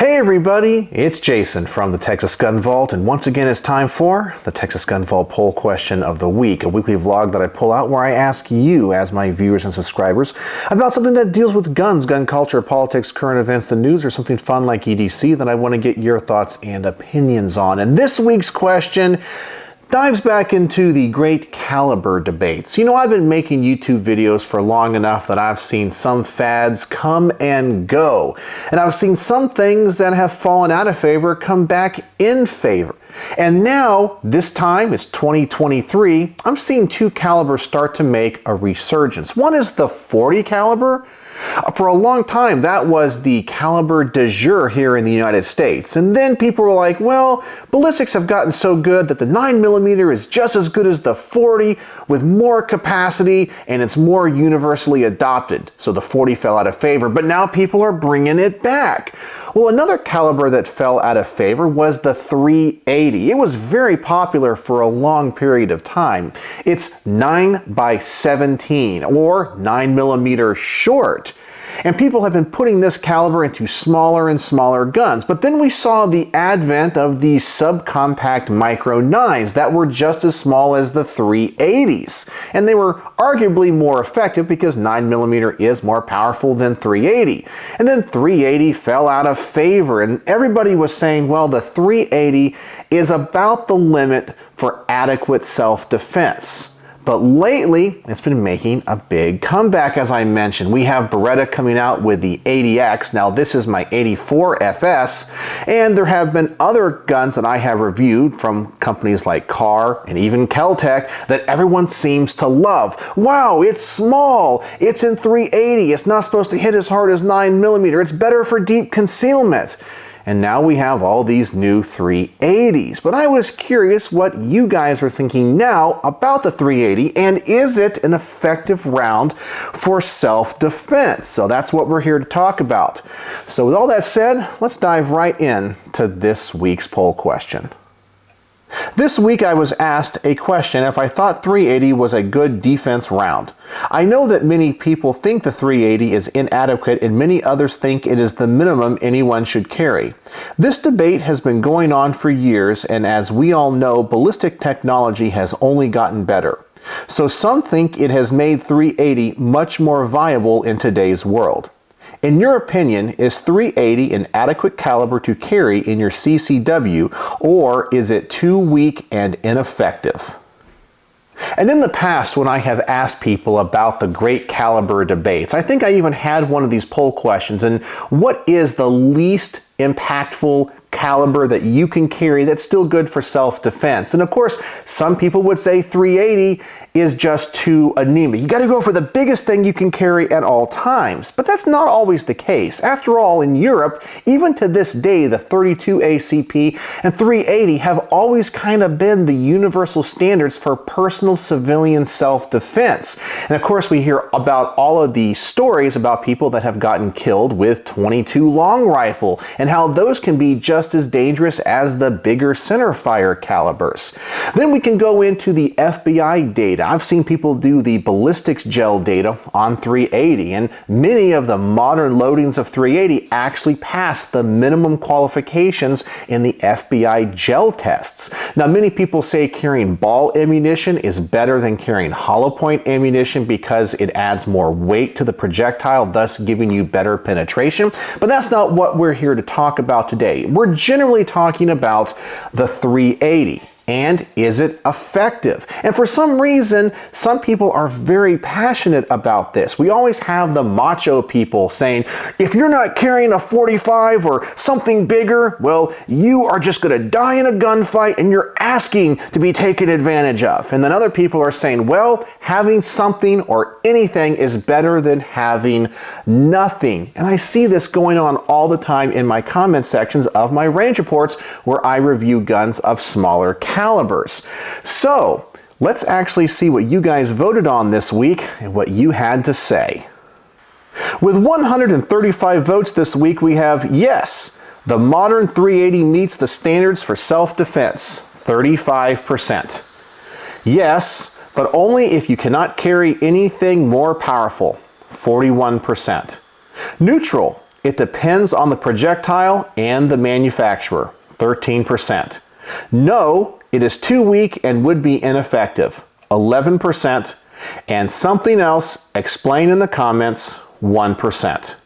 Hey everybody, it's Jason from the Texas Gun Vault, and once again it's time for the Texas Gun Vault Poll Question of the Week, a weekly vlog that I pull out where I ask you, as my viewers and subscribers, about something that deals with guns, gun culture, politics, current events, the news, or something fun like EDC that I want to get your thoughts and opinions on. And this week's question dives back into the great caliber debates. You know, I've been making YouTube videos for long enough that I've seen some fads come and go. And I've seen some things that have fallen out of favor come back in favor. And now, this time, it's 2023, I'm seeing two calibers start to make a resurgence. One is the .40 caliber. For a long time, that was the caliber de jour here in the United States. And then people were like, well, ballistics have gotten so good that the 9mm is just as good as the .40 with more capacity and it's more universally adopted. So the .40 fell out of favor, but now people are bringing it back. Well, another caliber that fell out of favor was the .380. It was very popular for a long period of time. It's 9x17 or 9mm short. And people have been putting this caliber into smaller and smaller guns. But then we saw the advent of the subcompact micro 9s that were just as small as the .380s. And they were arguably more effective because 9mm is more powerful than .380. And then .380 fell out of favor, and everybody was saying, well, the .380 is about the limit for adequate self-defense. But lately, it's been making a big comeback, as I mentioned. We have Beretta coming out with the 80X. Now, this is my 84 FS, and there have been other guns that I have reviewed from companies like Carr and even Kel-Tec that everyone seems to love. Wow, it's small. It's in .380. It's not supposed to hit as hard as 9mm. It's better for deep concealment. And now we have all these new .380s. But I was curious what you guys are thinking now about the .380, and is it an effective round for self-defense? So that's what we're here to talk about. So with all that said, let's dive right in to this week's poll question. This week I was asked a question if I thought .380 was a good defense round. I know that many people think the .380 is inadequate and many others think it is the minimum anyone should carry. This debate has been going on for years, and as we all know, ballistic technology has only gotten better. So some think it has made .380 much more viable in today's world. In your opinion, is .380 an adequate caliber to carry in your CCW, or is it too weak and ineffective? And in the past, when I have asked people about the great caliber debates, I think I even had one of these poll questions, and what is the least impactful caliber that you can carry that's still good for self-defense? And of course, some people would say .380 is just too anemic. You got to go for the biggest thing you can carry at all times. But that's not always the case. After all, in Europe, even to this day, the .32 ACP and .380 have always kind of been the universal standards for personal civilian self-defense. And of course, we hear about all of the stories about people that have gotten killed with .22 long rifle and how those can be just as dangerous as the bigger centerfire calibers. Then we can go into the FBI data. I've seen people do the ballistics gel data on .380, and many of the modern loadings of .380 actually pass the minimum qualifications in the FBI gel tests. Now, many people say carrying ball ammunition is better than carrying hollow point ammunition because it adds more weight to the projectile, thus giving you better penetration. But that's not what we're here to talk about today. We're generally talking about the .380. And is it effective? And for some reason, some people are very passionate about this. We always have the macho people saying, if you're not carrying a .45 or something bigger, well, you are just going to die in a gunfight and you're asking to be taken advantage of. And then other people are saying, well, having something or anything is better than having nothing. And I see this going on all the time in my comment sections of my range reports where I review guns of smaller calibers. So let's actually see what you guys voted on this week and what you had to say. With 135 votes this week, we have yes, the modern .380 meets the standards for self-defense, 35%. Yes, but only if you cannot carry anything more powerful, 41%. Neutral, It depends on the projectile and the manufacturer, 13%. No, it is too weak and would be ineffective, 11%. And something else, explain in the comments, 1%.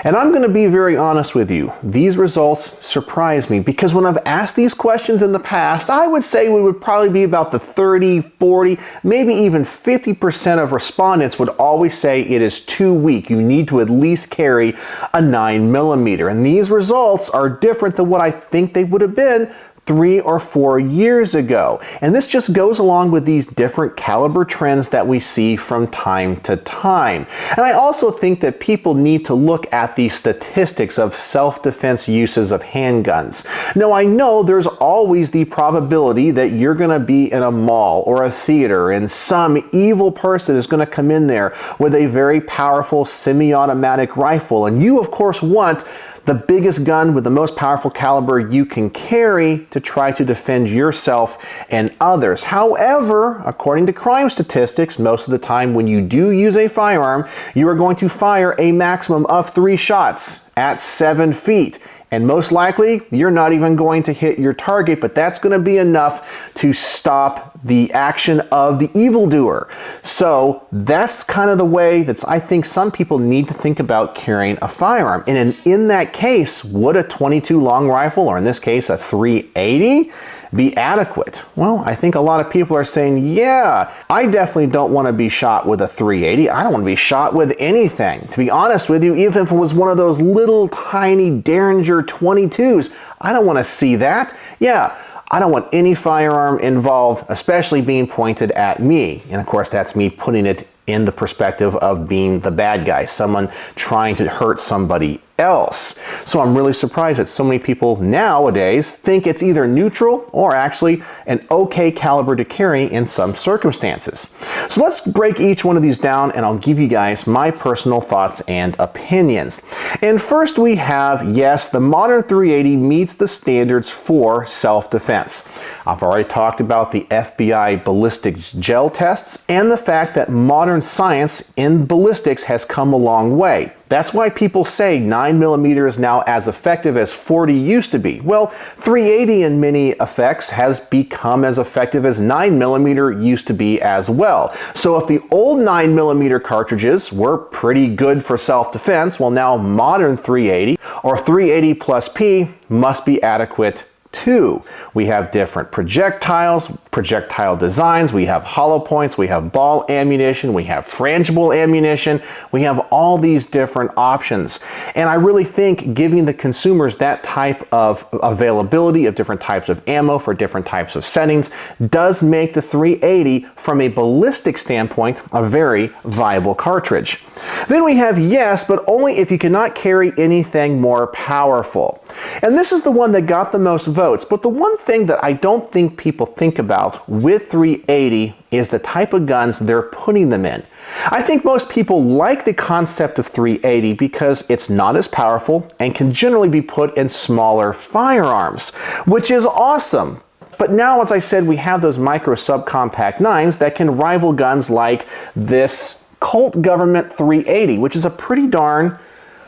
And I'm going to be very honest with you. These results surprise me because when I've asked these questions in the past, I would say we would probably be about the 30, 40, maybe even 50% of respondents would always say it is too weak. You need to at least carry a 9mm. And these results are different than what I think they would have been 3 or 4 years ago. And this just goes along with these different caliber trends that we see from time to time. And I also think that people need to look at the statistics of self-defense uses of handguns. Now, I know there's always the probability that you're going to be in a mall or a theater and some evil person is going to come in there with a very powerful semi-automatic rifle, and you of course want the biggest gun with the most powerful caliber you can carry to try to defend yourself and others. However, according to crime statistics, most of the time when you do use a firearm, you are going to fire a maximum of 3 shots at 7 feet. And most likely, you're not even going to hit your target, but that's going to be enough to stop the action of the evildoer. So that's kind of the way that I think some people need to think about carrying a firearm. And in that case, would a .22 long rifle, or in this case a .380, be adequate? Well, I think a lot of people are saying, yeah, I definitely don't want to be shot with a .380. I don't want to be shot with anything. To be honest with you, even if it was one of those little tiny Derringer 22s, I don't want to see that. Yeah, I don't want any firearm involved, especially being pointed at me. And of course, that's me putting it in the perspective of being the bad guy, someone trying to hurt somebody else. So I'm really surprised that so many people nowadays think it's either neutral or actually an okay caliber to carry in some circumstances. So let's break each one of these down and I'll give you guys my personal thoughts and opinions. And first we have, yes, the modern .380 meets the standards for self-defense. I've already talked about the FBI ballistics gel tests and the fact that modern science in ballistics has come a long way. That's why people say 9mm is now as effective as .40 used to be. Well, .380 in many effects has become as effective as 9mm used to be as well. So if the old 9mm cartridges were pretty good for self-defense, well now modern .380 or .380 plus P must be adequate too. We have different projectiles, projectile designs, we have hollow points, we have ball ammunition, we have frangible ammunition, we have all these different options. And I really think giving the consumers that type of availability of different types of ammo for different types of settings does make the .380 from a ballistic standpoint a very viable cartridge. Then we have yes, but only if you cannot carry anything more powerful. And this is the one that got the most votes, but the one thing that I don't think people think about with .380 is the type of guns they're putting them in. I think most people like the concept of .380 because it's not as powerful and can generally be put in smaller firearms, which is awesome. But now, as I said, we have those micro subcompact 9s that can rival guns like this Colt Government .380, which is a pretty darn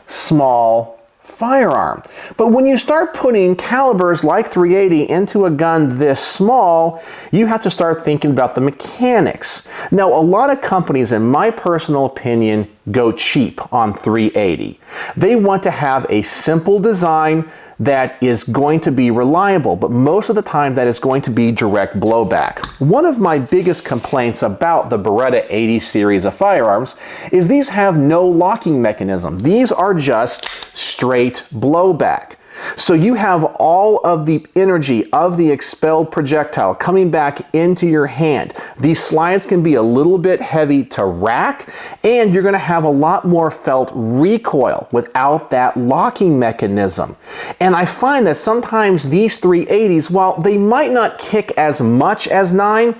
small firearm. But when you start putting calibers like .380 into a gun this small, you have to start thinking about the mechanics. Now, a lot of companies, in my personal opinion, go cheap on .380. They want to have a simple design that is going to be reliable, but most of the time that is going to be direct blowback. One of my biggest complaints about the Beretta 80 series of firearms is these have no locking mechanism. These are just straight blowback. So you have all of the energy of the expelled projectile coming back into your hand. These slides can be a little bit heavy to rack, and you're going to have a lot more felt recoil without that locking mechanism. And I find that sometimes these .380s, while they might not kick as much as 9,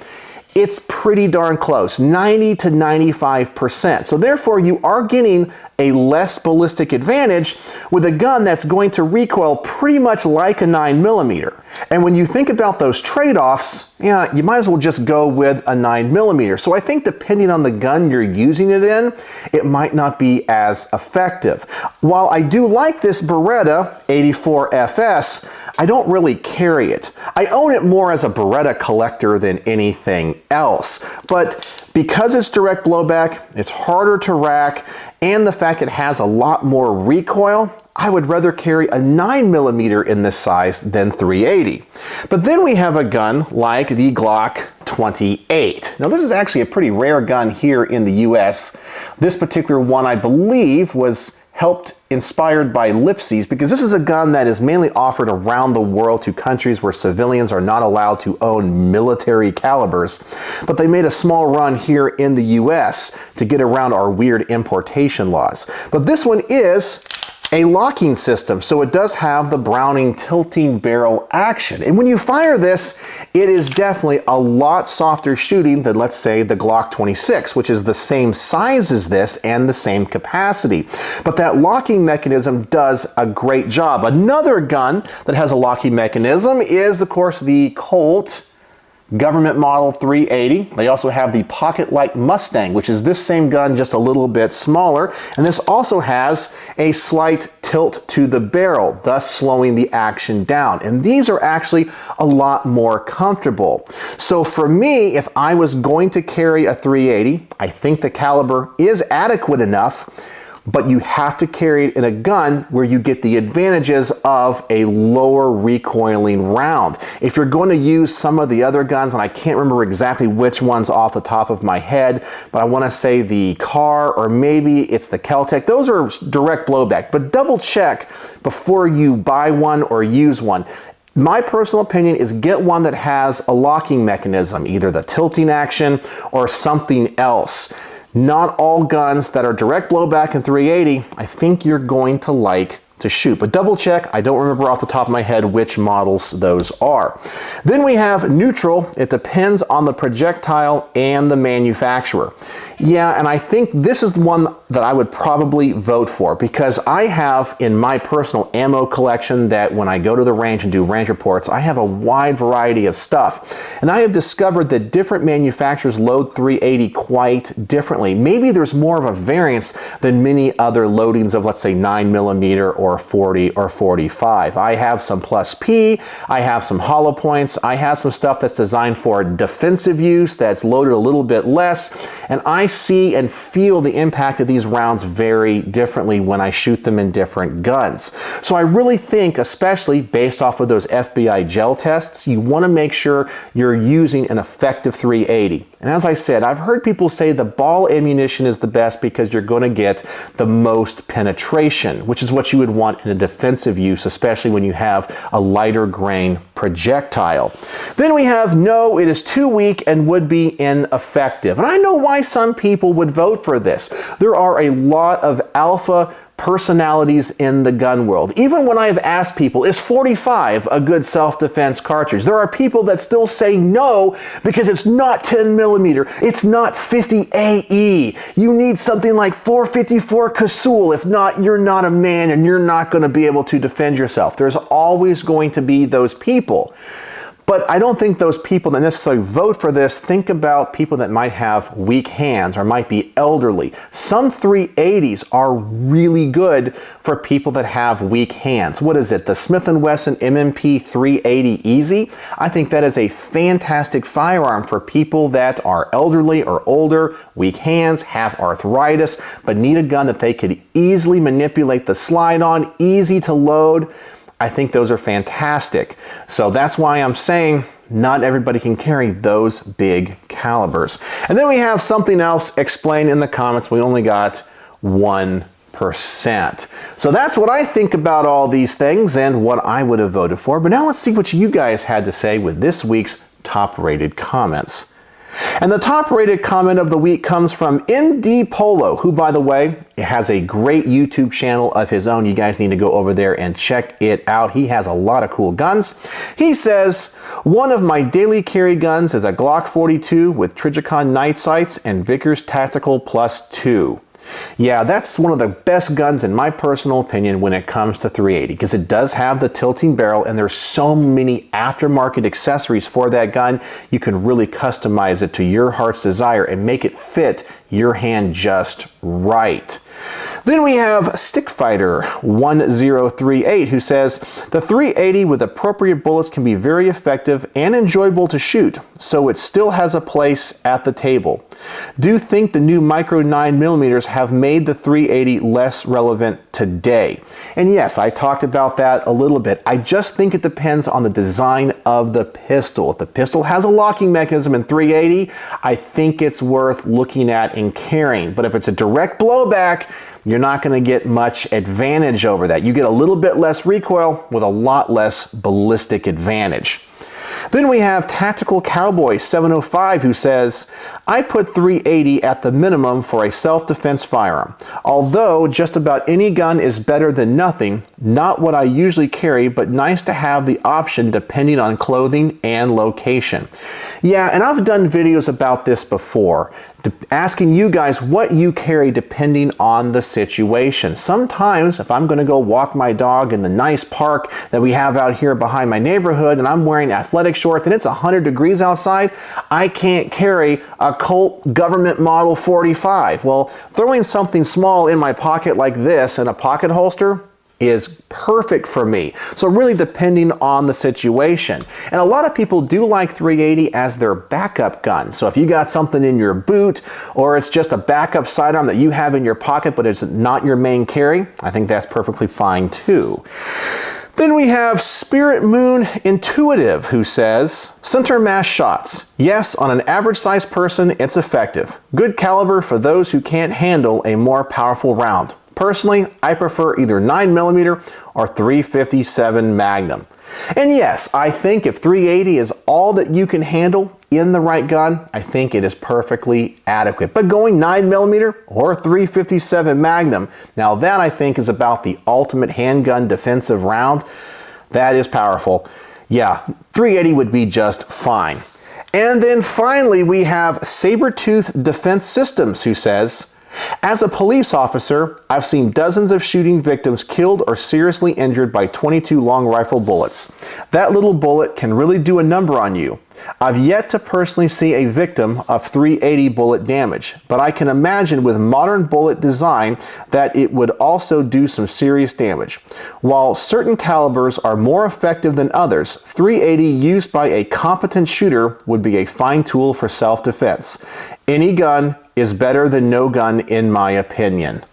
it's pretty darn close, 90 to 95%. So therefore, you are getting a less ballistic advantage with a gun that's going to recoil pretty much like a 9mm. And when you think about those trade-offs, yeah, you might as well just go with a 9mm. So I think depending on the gun you're using it in, it might not be as effective. While I do like this Beretta 84FS, I don't really carry it. I own it more as a Beretta collector than anything else. But because it's direct blowback, it's harder to rack, and the fact it has a lot more recoil, I would rather carry a 9mm in this size than 380. But then we have a gun like the Glock 28. Now this is actually a pretty rare gun here in the US. This particular one, I believe, was inspired by Lipsies, because this is a gun that is mainly offered around the world to countries where civilians are not allowed to own military calibers. But they made a small run here in the US to get around our weird importation laws. But this one is a locking system, so it does have the Browning tilting barrel action. And when you fire this, it is definitely a lot softer shooting than, let's say, the Glock 26, which is the same size as this and the same capacity. But that locking mechanism does a great job. Another gun that has a locking mechanism is, of course, the Colt Government Model 380. They also have the Pocket-Like Mustang, which is this same gun, just a little bit smaller. And this also has a slight tilt to the barrel, thus slowing the action down. And these are actually a lot more comfortable. So for me, if I was going to carry a 380, I think the caliber is adequate enough, but you have to carry it in a gun where you get the advantages of a lower recoiling round. If you're going to use some of the other guns, and I can't remember exactly which ones off the top of my head, but I want to say the Car, or maybe it's the Keltec, those are direct blowback, but double check before you buy one or use one. My personal opinion is get one that has a locking mechanism, either the tilting action or something else. Not all guns that are direct blowback in 380, I think you're going to like to shoot. But double check, I don't remember off the top of my head which models those are. Then we have neutral. It depends on the projectile and the manufacturer. Yeah, and I think this is the one that I would probably vote for, because I have in my personal ammo collection that when I go to the range and do range reports, I have a wide variety of stuff. And I have discovered that different manufacturers load 380 quite differently. Maybe there's more of a variance than many other loadings of, let's say, 9mm or 40 or 45. I have some plus P, I have some hollow points, I have some stuff that's designed for defensive use that's loaded a little bit less, and I see and feel the impact of these rounds very differently when I shoot them in different guns. So I really think, especially based off of those FBI gel tests, you want to make sure you're using an effective 380. And as I said, I've heard people say the ball ammunition is the best because you're going to get the most penetration, which is what you would want in a defensive use, especially when you have a lighter grain projectile. Then we have no, it is too weak and would be ineffective. And I know why some people would vote for this. There are a lot of alpha personalities in the gun world. Even when I've asked people, is 45 a good self-defense cartridge? There are people that still say no because it's not 10mm, it's not 50 AE. You need something like 454 Casull. If not, you're not a man and you're not going to be able to defend yourself. There's always going to be those people. But I don't think those people that necessarily vote for this think about people that might have weak hands or might be elderly. Some 380s are really good for people that have weak hands. What is it? The Smith & Wesson MMP 380 Easy? I think that is a fantastic firearm for people that are elderly or older, weak hands, have arthritis, but need a gun that they could easily manipulate the slide on, easy to load. I think those are fantastic. So that's why I'm saying not everybody can carry those big calibers. And then we have something else explained in the comments. We only got 1%. So that's what I think about all these things and what I would have voted for. But now let's see what you guys had to say with this week's top-rated comments. And the top-rated comment of the week comes from MD Polo, who, by the way, has a great YouTube channel of his own. You guys need to go over there and check it out. He has a lot of cool guns. He says, one of my daily carry guns is a Glock 42 with Trijicon night sights and Vickers Tactical Plus 2. Yeah, that's one of the best guns in my personal opinion when it comes to 380, because it does have the tilting barrel and there's so many aftermarket accessories for that gun. You can really customize it to your heart's desire and make it fit your hand just right. Then we have Stickfighter 1038 who says, the 380 with appropriate bullets can be very effective and enjoyable to shoot, so it still has a place at the table. Do think the new micro 9mm have made the 380 less relevant today? And yes, I talked about that a little bit. I just think it depends on the design of the pistol. If the pistol has a locking mechanism in 380, I think it's worth looking at and carrying. But if it's a direct blowback, you're not going to get much advantage over that. You get a little bit less recoil with a lot less ballistic advantage. Then we have Tactical Cowboy 705 who says, I put 380 at the minimum for a self-defense firearm. Although just about any gun is better than nothing, not what I usually carry, but nice to have the option depending on clothing and location. Yeah, and I've done videos about this before, asking you guys what you carry depending on the situation. Sometimes if I'm going to go walk my dog in the nice park that we have out here behind my neighborhood and I'm wearing athletic shorts and it's 100 degrees outside, I can't carry a Colt Government Model 45. Well, throwing something small in my pocket like this in a pocket holster is perfect for me. So really depending on the situation. And a lot of people do like 380 as their backup gun. So if you got something in your boot or it's just a backup sidearm that you have in your pocket but it's not your main carry, I think that's perfectly fine too. Then we have Spirit Moon Intuitive who says, center mass shots. Yes, on an average sized person, it's effective. Good caliber for those who can't handle a more powerful round. Personally, I prefer either 9mm or 357 Magnum. And yes, I think if 380 is all that you can handle in the right gun, I think it is perfectly adequate. But going 9mm or 357 Magnum, now that I think is about the ultimate handgun defensive round. That is powerful. Yeah, 380 would be just fine. And then finally we have Sabretooth Defense Systems who says, as a police officer, I've seen dozens of shooting victims killed or seriously injured by 22 long rifle bullets. That little bullet can really do a number on you. I've yet to personally see a victim of 380 bullet damage, but I can imagine with modern bullet design that it would also do some serious damage. While certain calibers are more effective than others, 380 used by a competent shooter would be a fine tool for self-defense. Any gun is better than no gun in my opinion.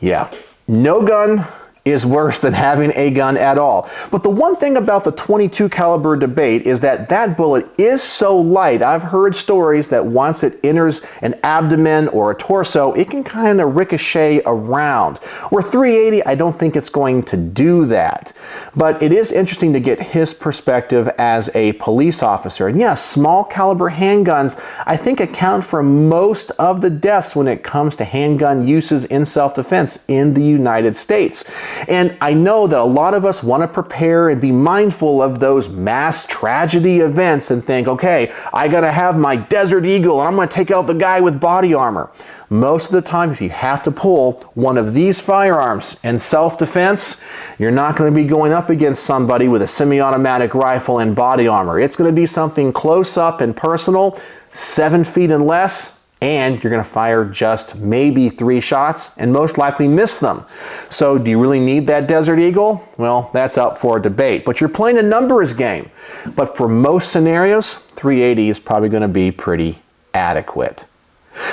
Yeah, no gun is worse than having a gun at all. But the one thing about the .22 caliber debate is that that bullet is so light. I've heard stories that once it enters an abdomen or a torso, it can kind of ricochet around. Where 380, I don't think it's going to do that. But it is interesting to get his perspective as a police officer. And yes, small caliber handguns, I think account for most of the deaths when it comes to handgun uses in self-defense in the United States. And I know that a lot of us want to prepare and be mindful of those mass tragedy events and think, okay, I gotta have my Desert Eagle and I'm gonna take out the guy with body armor. Most of the time, if you have to pull one of these firearms in self-defense, you're not going to be going up against somebody with a semi-automatic rifle and body armor. It's going to be something close up and personal, 7 feet and less, and you're going to fire just maybe 3 shots and most likely miss them. So do you really need that Desert Eagle? Well, that's up for a debate, but you're playing a numbers game. But for most scenarios, 380 is probably going to be pretty adequate.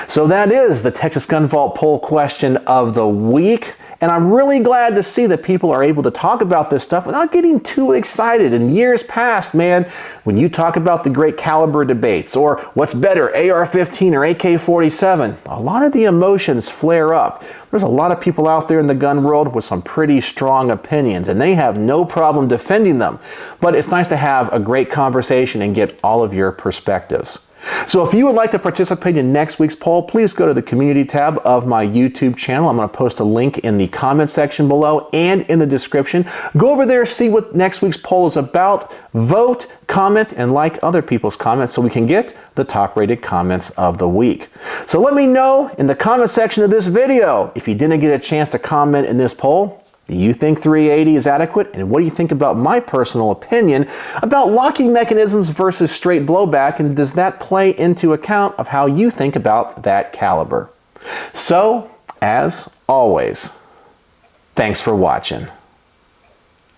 So that is the Texas Gun Vault poll question of the week. And I'm really glad to see that people are able to talk about this stuff without getting too excited. In years past, man, when you talk about the great caliber debates or what's better, AR-15 or AK-47, a lot of the emotions flare up. There's a lot of people out there in the gun world with some pretty strong opinions, and they have no problem defending them. But it's nice to have a great conversation and get all of your perspectives. So if you would like to participate in next week's poll, please go to the community tab of my YouTube channel. I'm going to post a link in the comment section below and in the description. Go over there, see what next week's poll is about, vote, comment, and like other people's comments so we can get the top rated comments of the week. So let me know in the comment section of this video if you didn't get a chance to comment in this poll. Do you think 380 is adequate? And what do you think about my personal opinion about locking mechanisms versus straight blowback? And does that play into account of how you think about that caliber? So, as always, thanks for watching.